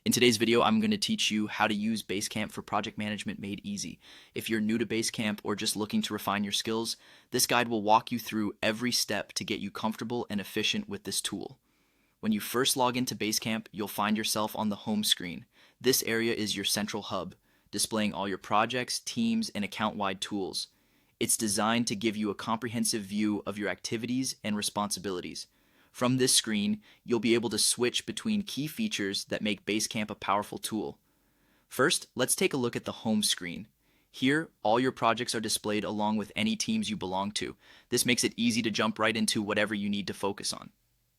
In today's video, I'm going to teach you how to use Basecamp for project management made easy. If you're new to Basecamp or just looking to refine your skills, this guide will walk you through every step to get you comfortable and efficient with this tool. When you first log into Basecamp, you'll find yourself on the home screen. This area is your central hub, displaying all your projects, teams, and account-wide tools. It's designed to give you a comprehensive view of your activities and responsibilities. From this screen, you'll be able to switch between key features that make Basecamp a powerful tool. First, let's take a look at the home screen. Here, all your projects are displayed along with any teams you belong to. This makes it easy to jump right into whatever you need to focus on.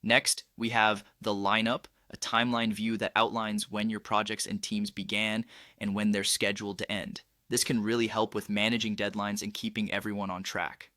Next, we have the lineup, a timeline view that outlines when your projects and teams began and when they're scheduled to end. This can really help with managing deadlines and keeping everyone on track.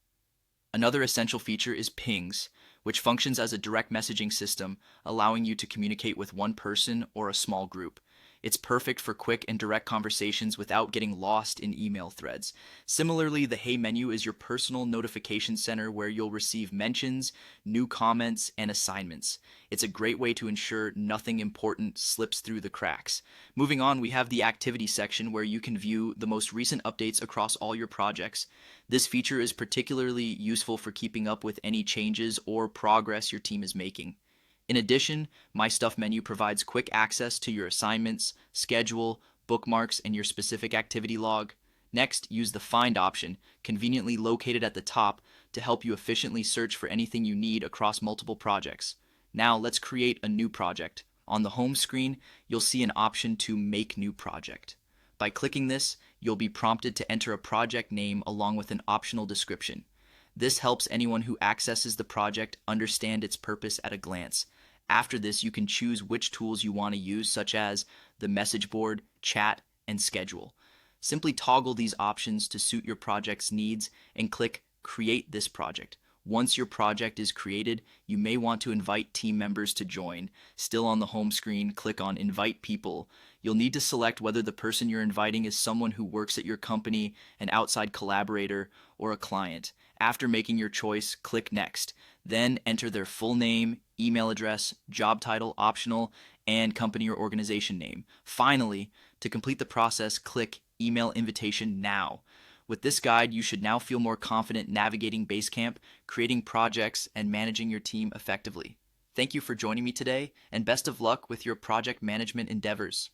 Another essential feature is pings, which functions as a direct messaging system, allowing you to communicate with one person or a small group. It's perfect for quick and direct conversations without getting lost in email threads. Similarly, the Hey menu is your personal notification center where you'll receive mentions, new comments, and assignments. It's a great way to ensure nothing important slips through the cracks. Moving on, we have the activity section where you can view the most recent updates across all your projects. This feature is particularly useful for keeping up with any changes or progress your team is making. In addition, My Stuff menu provides quick access to your assignments, schedule, bookmarks, and your specific activity log. Next, use the Find option, conveniently located at the top, to help you efficiently search for anything you need across multiple projects. Now, let's create a new project. On the home screen, you'll see an option to Make New Project. By clicking this, you'll be prompted to enter a project name along with an optional description. This helps anyone who accesses the project understand its purpose at a glance. After this, you can choose which tools you want to use, such as the message board, chat, and schedule. Simply toggle these options to suit your project's needs and click Create this project. Once your project is created, you may want to invite team members to join. Still on the home screen, click on Invite People. You'll need to select whether the person you're inviting is someone who works at your company, an outside collaborator, or a client. After making your choice, click Next. Then enter their full name, email address, job title, optional, and company or organization name. Finally, to complete the process, click Email Invitation Now. With this guide, you should now feel more confident navigating Basecamp, creating projects, and managing your team effectively. Thank you for joining me today, and best of luck with your project management endeavors.